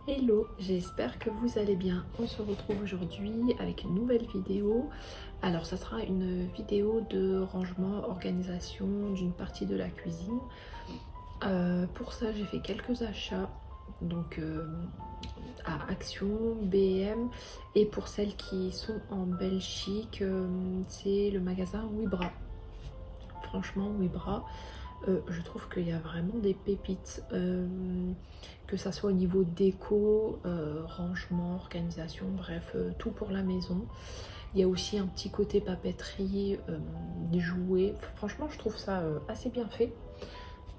Hello, j'espère que vous allez bien. On se retrouve aujourd'hui avec une nouvelle vidéo. Alors ça sera une vidéo de rangement, organisation d'une partie de la cuisine. Pour ça j'ai fait quelques achats donc à Action, B&M, et pour celles qui sont en Belgique, c'est le magasin Wibra. Franchement Wibra, je trouve qu'il y a vraiment des pépites, que ça soit au niveau déco, rangement, organisation, bref, tout pour la maison. Il y a aussi un petit côté papeterie, des jouets. Franchement, je trouve ça assez bien fait.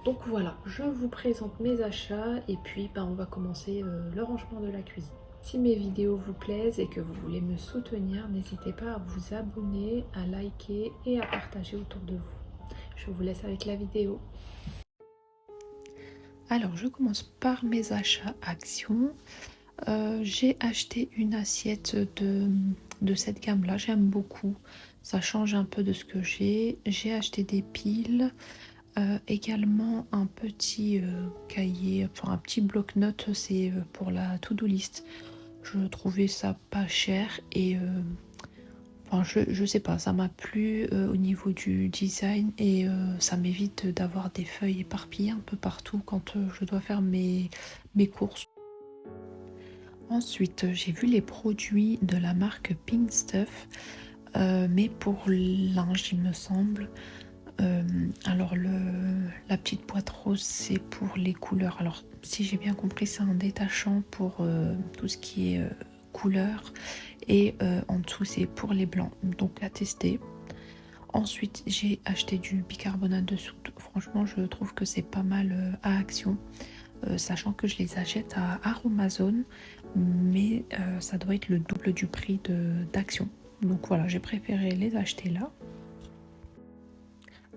Donc voilà, je vous présente mes achats et puis on va commencer le rangement de la cuisine. Si mes vidéos vous plaisent et que vous voulez me soutenir, n'hésitez pas à vous abonner, à liker et à partager autour de vous. Je vous laisse avec la vidéo. Alors, je commence par mes achats Action. J'ai acheté une assiette de cette gamme-là, j'aime beaucoup. Ça change un peu de ce que j'ai. J'ai acheté des piles, également un petit cahier, enfin un petit bloc-notes, c'est pour la to-do list. Je trouvais ça pas cher et enfin, je sais pas, ça m'a plu au niveau du design et ça m'évite d'avoir des feuilles éparpillées un peu partout quand je dois faire mes courses. Ensuite, j'ai vu les produits de la marque Pink Stuff, mais pour linge, il me semble. Alors, la petite boîte rose, c'est pour les couleurs. Alors, si j'ai bien compris, c'est un détachant pour tout ce qui est couleurs. Et en dessous, c'est pour les blancs. Donc, à tester. Ensuite, j'ai acheté du bicarbonate de soude. Franchement, je trouve que c'est pas mal à Action. Sachant que je les achète à Aromazone, mais ça doit être le double du prix d'Action. Donc voilà, j'ai préféré les acheter là.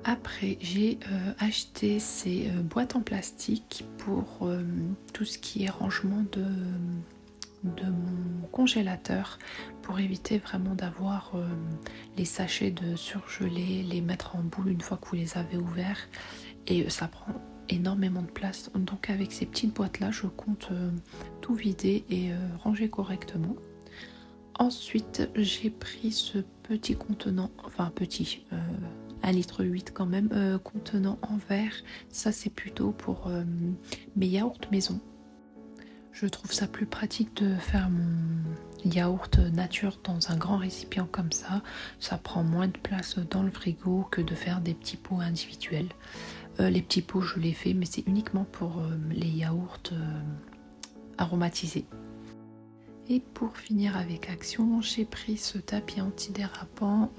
Après, j'ai acheté ces boîtes en plastique pour tout ce qui est rangement de mon congélateur, pour éviter vraiment d'avoir les sachets de surgelés, les mettre en boule une fois que vous les avez ouverts, et ça prend énormément de place. Donc avec ces petites boîtes là, je compte tout vider et ranger correctement. Ensuite, j'ai pris ce petit contenant, enfin petit, 1,8 litre quand même, contenant en verre. Ça c'est plutôt pour mes yaourts maison. Je trouve ça plus pratique de faire mon yaourt nature dans un grand récipient comme ça. Ça prend moins de place dans le frigo que de faire des petits pots individuels. Les petits pots, je les fais, mais c'est uniquement pour les yaourts aromatisés. Et pour finir avec Action, j'ai pris ce tapis antidérapant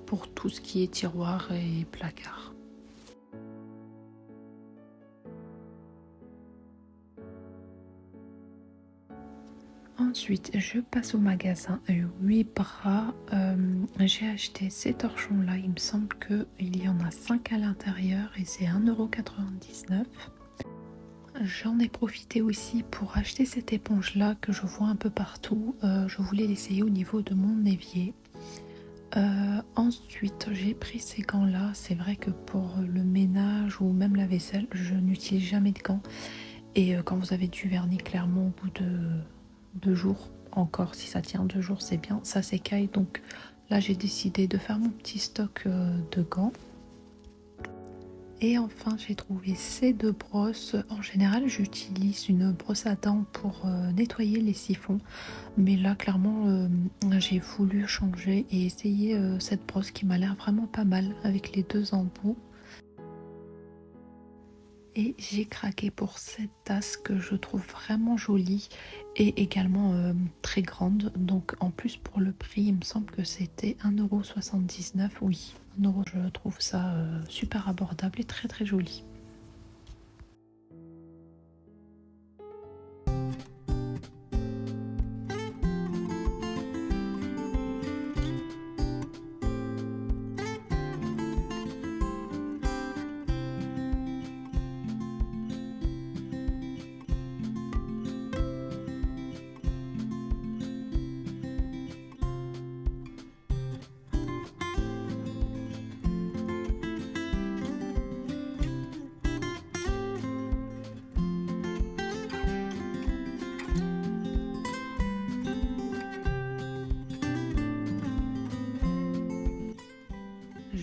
pour tout ce qui est tiroir et placard. Ensuite, je passe au magasin 8bras. J'ai acheté ces torchons-là. Il me semble qu'il y en a 5 à l'intérieur et c'est 1,99 €. J'en ai profité aussi pour acheter cette éponge-là que je vois un peu partout. Je voulais l'essayer au niveau de mon évier. Ensuite, j'ai pris ces gants-là. C'est vrai que pour le ménage ou même la vaisselle, je n'utilise jamais de gants. Et quand vous avez du vernis, clairement, au bout de 2 jours, encore si ça tient 2 jours, c'est bien, ça s'écaille. Donc là, j'ai décidé de faire mon petit stock de gants. Et enfin, j'ai trouvé ces deux brosses. En général, j'utilise une brosse à dents pour nettoyer les siphons. Mais là, clairement, j'ai voulu changer et essayer cette brosse qui m'a l'air vraiment pas mal avec les deux embouts. Et j'ai craqué pour cette tasse que je trouve vraiment jolie et également très grande. Donc en plus pour le prix, il me semble que c'était 1,79 €. Oui, 1 €, je trouve ça super abordable et très très joli.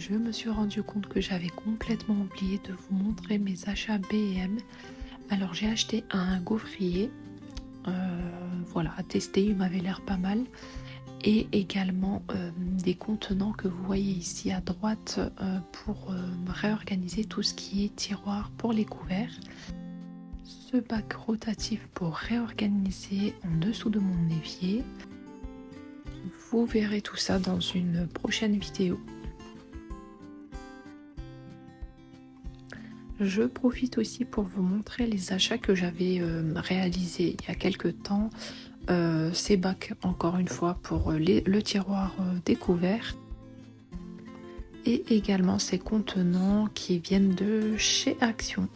je me suis rendu compte que j'avais complètement oublié de vous montrer mes achats B&M. Alors j'ai acheté un gaufrier, voilà, à tester, il m'avait l'air pas mal. Et également des contenants que vous voyez ici à droite pour réorganiser tout ce qui est tiroir pour les couverts. Ce bac rotatif pour réorganiser en dessous de mon évier. Vous verrez tout ça dans une prochaine vidéo. Je profite aussi pour vous montrer les achats que j'avais réalisés il y a quelques temps. Ces bacs, encore une fois, pour le tiroir découvert. Et également ces contenants qui viennent de chez Action.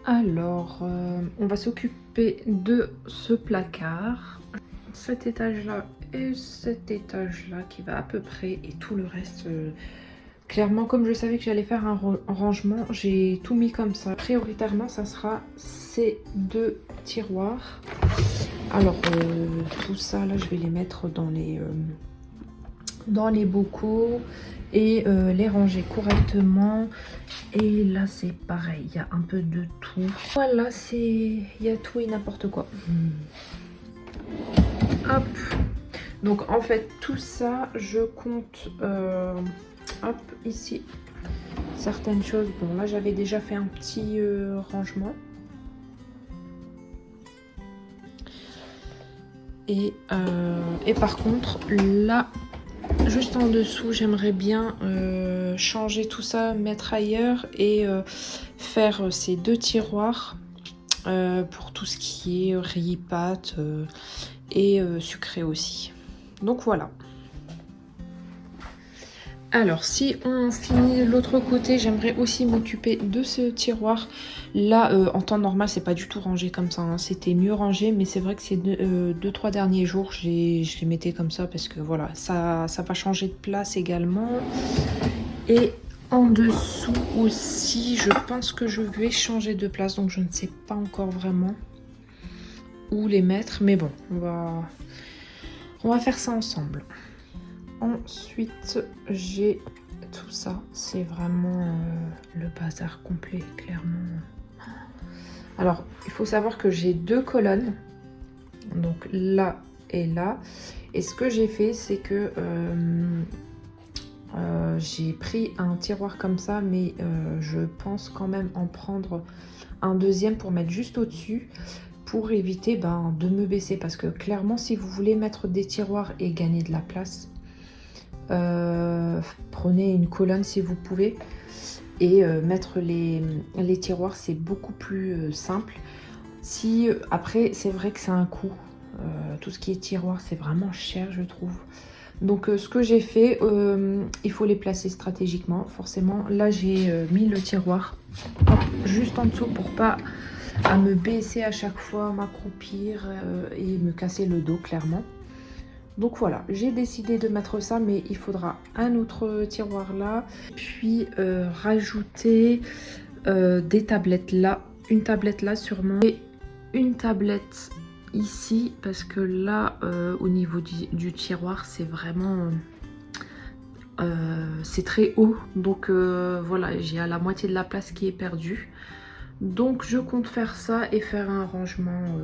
Alors, on va s'occuper de ce placard, cet étage-là et cet étage-là qui va à peu près, et tout le reste. Clairement, comme je savais que j'allais faire un rangement, j'ai tout mis comme ça. Prioritairement, ça sera ces deux tiroirs. Alors, tout ça, là, je vais les mettre dans les bocaux et les ranger correctement. Et là c'est pareil, il y a un peu de tout. Voilà, il y a tout et n'importe quoi. Hop. Donc en fait tout ça je compte hop ici certaines choses. Bon là j'avais déjà fait un petit rangement. Et par contre là juste en dessous, j'aimerais bien changer tout ça, mettre ailleurs et faire ces deux tiroirs pour tout ce qui est riz, pâtes et sucré aussi. Donc voilà. Alors si on finit de l'autre côté, j'aimerais aussi m'occuper de ce tiroir. Là, en temps normal, c'est pas du tout rangé comme ça, hein. C'était mieux rangé, mais c'est vrai que ces 2-3 derniers jours, je les mettais comme ça parce que voilà, ça va changer de place également. Et en dessous aussi, je pense que je vais changer de place, donc je ne sais pas encore vraiment où les mettre, mais bon, on va faire ça ensemble. Ensuite, j'ai tout ça, c'est vraiment le bazar complet, clairement. Alors, il faut savoir que j'ai deux colonnes, donc là et là. Et ce que j'ai fait, c'est que j'ai pris un tiroir comme ça, mais je pense quand même en prendre un deuxième pour mettre juste au-dessus, pour éviter de me baisser. Parce que clairement, si vous voulez mettre des tiroirs et gagner de la place, prenez une colonne si vous pouvez. Et mettre les tiroirs, c'est beaucoup plus simple. Si après, c'est vrai que c'est un coût. Tout ce qui est tiroir, c'est vraiment cher, je trouve. Donc, ce que j'ai fait, il faut les placer stratégiquement, forcément. Là, j'ai mis le tiroir juste en dessous pour pas à me baisser à chaque fois, m'accroupir et me casser le dos, clairement. Donc voilà, j'ai décidé de mettre ça, mais il faudra un autre tiroir là. Puis rajouter des tablettes là, une tablette là sûrement. Et une tablette ici, parce que là, au niveau du tiroir, c'est vraiment... c'est très haut. Donc voilà, j'ai à la moitié de la place qui est perdue. Donc je compte faire ça et faire un rangement...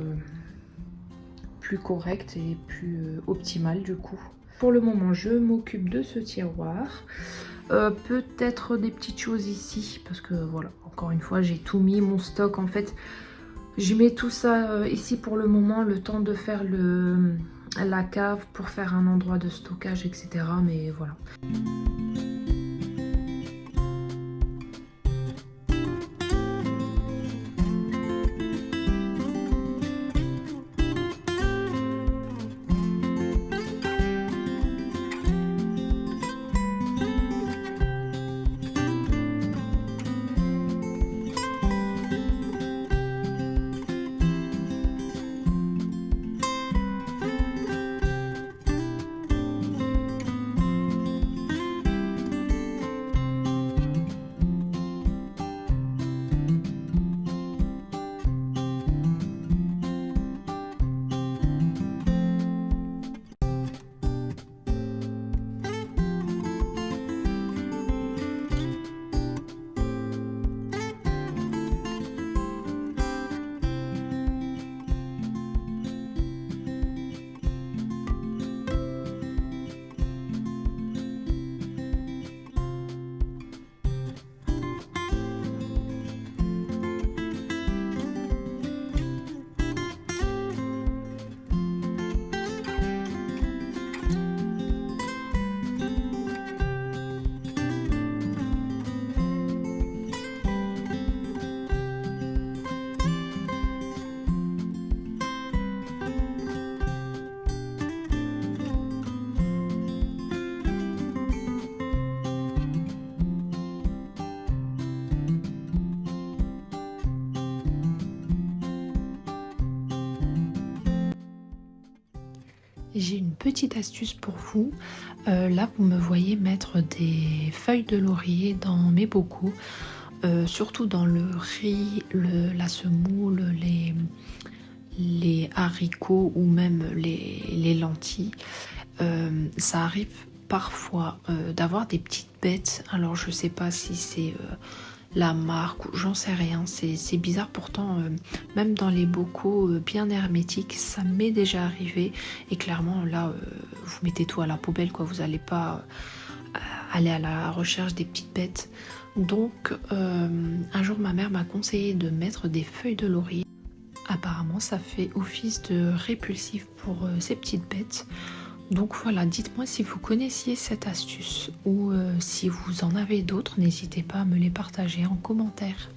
plus correct et plus optimal du coup. Pour le moment, je m'occupe de ce tiroir. Peut-être des petites choses ici, parce que voilà, encore une fois, j'ai tout mis, mon stock en fait. Je mets tout ça ici pour le moment, le temps de faire la cave pour faire un endroit de stockage, etc. Mais voilà. J'ai une petite astuce pour vous. Là, vous me voyez mettre des feuilles de laurier dans mes bocaux, surtout dans le riz, la semoule, les haricots ou même les lentilles. Ça arrive parfois d'avoir des petites bêtes. Alors je sais pas si c'est la marque ou j'en sais rien, c'est bizarre. Pourtant même dans les bocaux bien hermétiques, ça m'est déjà arrivé. Et clairement là vous mettez tout à la poubelle quoi, vous n'allez pas aller à la recherche des petites bêtes. Donc un jour ma mère m'a conseillé de mettre des feuilles de laurier. Apparemment ça fait office de répulsif pour ces petites bêtes. Donc voilà, dites-moi si vous connaissiez cette astuce ou si vous en avez d'autres, n'hésitez pas à me les partager en commentaire.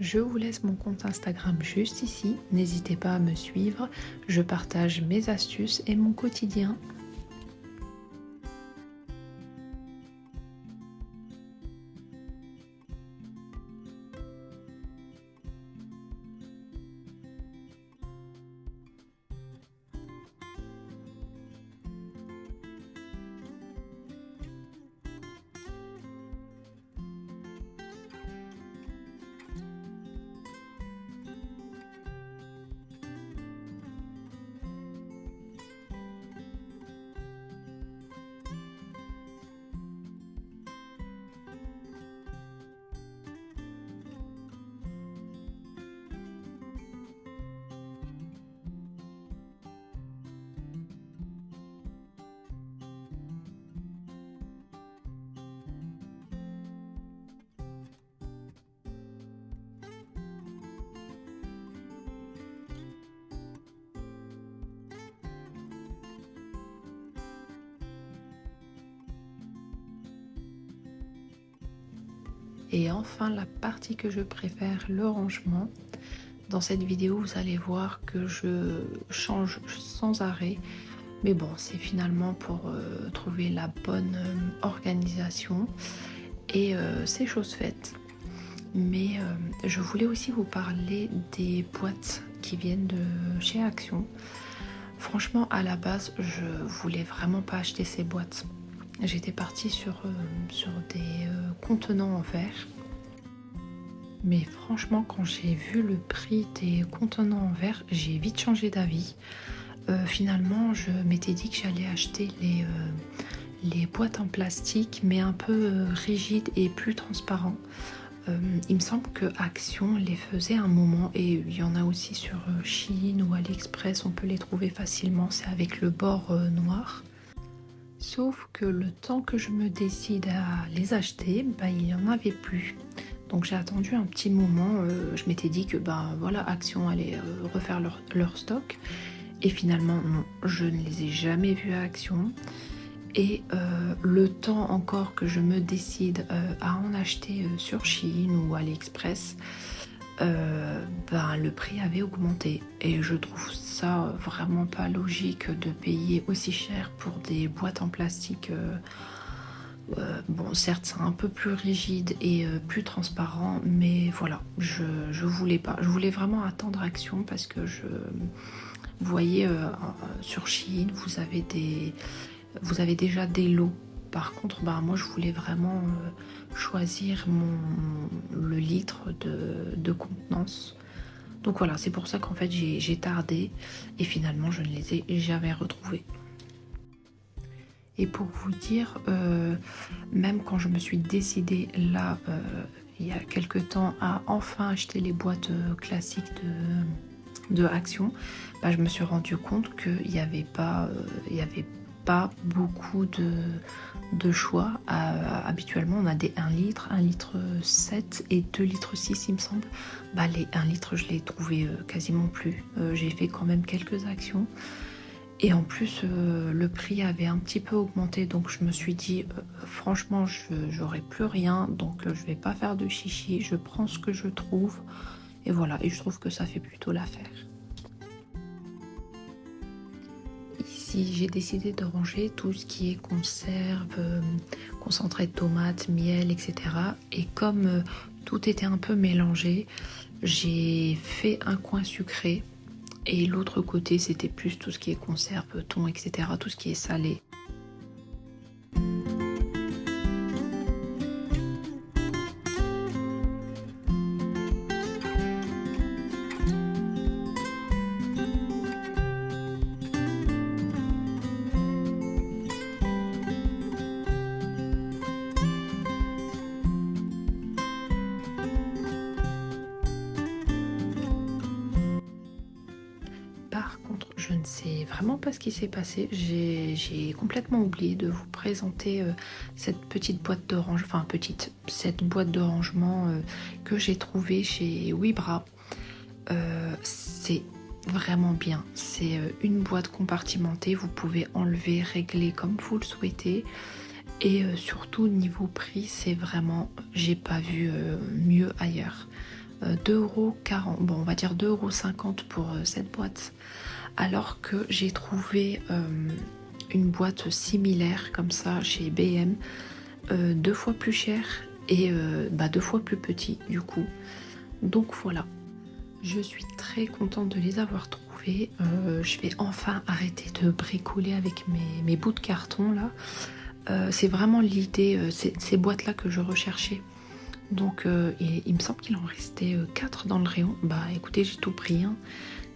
Je vous laisse mon compte Instagram juste ici, n'hésitez pas à me suivre, je partage mes astuces et mon quotidien. Et enfin la partie que je préfère, le rangement. Dans cette vidéo vous allez voir que je change sans arrêt. Mais bon, c'est finalement pour trouver la bonne organisation. Et c'est chose faite. Mais je voulais aussi vous parler des boîtes qui viennent de chez Action. Franchement, à la base, je voulais vraiment pas acheter ces boîtes. J'étais partie sur des contenants en verre. Mais franchement, quand j'ai vu le prix des contenants en verre, j'ai vite changé d'avis. Finalement, je m'étais dit que j'allais acheter les boîtes en plastique, mais un peu rigides et plus transparents. Il me semble que Action les faisait un moment et il y en a aussi sur Shein ou AliExpress, on peut les trouver facilement, c'est avec le bord noir. Sauf que le temps que je me décide à les acheter, bah, il n'y en avait plus. Donc j'ai attendu un petit moment, je m'étais dit que bah, voilà, Action allait refaire leur stock. Et finalement non, je ne les ai jamais vus à Action. Et le temps encore que je me décide à en acheter sur Shein ou AliExpress, ben, le prix avait augmenté. Et je trouve ça vraiment pas logique de payer aussi cher pour des boîtes en plastique. Bon, certes, c'est un peu plus rigide et plus transparent, mais voilà, je voulais pas. Je voulais vraiment attendre Action parce que vous voyez, sur Shein, vous avez déjà des lots. Par contre, bah, moi, je voulais vraiment choisir le litre de contenance. Donc voilà, c'est pour ça qu'en fait, j'ai tardé et finalement, je ne les ai jamais retrouvés. Et pour vous dire, même quand je me suis décidée là, il y a quelques temps, à enfin acheter les boîtes classiques de Action, bah, je me suis rendu compte qu'il n'y avait pas beaucoup de choix. Habituellement, on a des 1 litre, 1 litre 7 et 2 litres 6, il me semble. Bah, les 1 litre, je l'ai trouvé quasiment plus. J'ai fait quand même quelques actions. Et en plus, le prix avait un petit peu augmenté, donc je me suis dit, franchement, j'aurai plus rien, donc je vais pas faire de chichi, je prends ce que je trouve. Et voilà, et je trouve que ça fait plutôt l'affaire. Ici, j'ai décidé de ranger tout ce qui est conserve, concentré de tomates, miel, etc. Et comme tout était un peu mélangé, j'ai fait un coin sucré. Et l'autre côté, c'était plus tout ce qui est conserve, thon, etc. Tout ce qui est salé. Par contre, je ne sais vraiment pas ce qui s'est passé. J'ai complètement oublié de vous présenter cette petite boîte de rangement, enfin cette boîte de rangement que j'ai trouvée chez Wibra. C'est vraiment bien. C'est une boîte compartimentée. Vous pouvez enlever, régler comme vous le souhaitez. Et surtout niveau prix, c'est vraiment, j'ai pas vu mieux ailleurs. 2,40 €, bon on va dire 2,50 € pour cette boîte, alors que j'ai trouvé une boîte similaire comme ça chez B&M, 2 fois plus cher et 2 fois plus petit du coup. Donc voilà, je suis très contente de les avoir trouvés. Je vais enfin arrêter de bricoler avec mes bouts de carton là. C'est vraiment l'idée, ces boîtes là que je recherchais. Donc il me semble qu'il en restait 4 dans le rayon. Bah écoutez, j'ai tout pris, hein.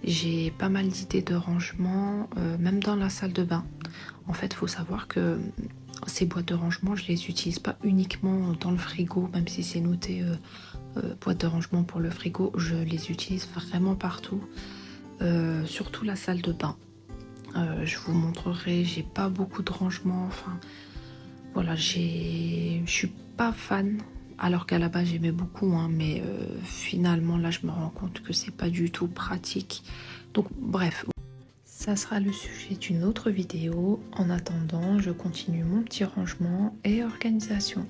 J'ai pas mal d'idées de rangement, même dans la salle de bain. En fait, il faut savoir que ces boîtes de rangement, je les utilise pas uniquement dans le frigo, même si c'est noté boîte de rangement pour le frigo, je les utilise vraiment partout, surtout la salle de bain. Je vous montrerai, j'ai pas beaucoup de rangement, enfin voilà, je suis pas fan. Alors qu'à la base j'aimais beaucoup, hein, mais finalement là je me rends compte que c'est pas du tout pratique. Donc bref, ça sera le sujet d'une autre vidéo. En attendant, je continue mon petit rangement et organisation.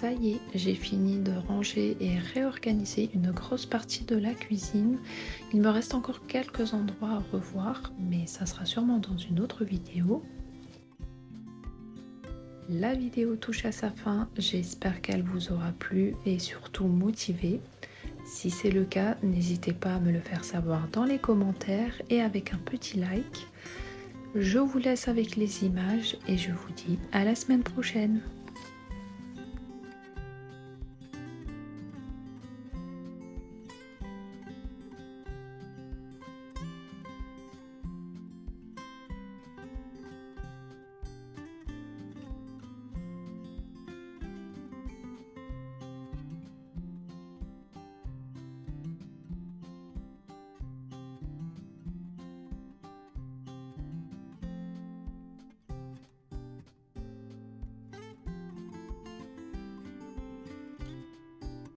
Ça y est, j'ai fini de ranger et réorganiser une grosse partie de la cuisine. Il me reste encore quelques endroits à revoir, mais ça sera sûrement dans une autre vidéo. La vidéo touche à sa fin, j'espère qu'elle vous aura plu et surtout motivé. Si c'est le cas, n'hésitez pas à me le faire savoir dans les commentaires et avec un petit like. Je vous laisse avec les images et je vous dis à la semaine prochaine.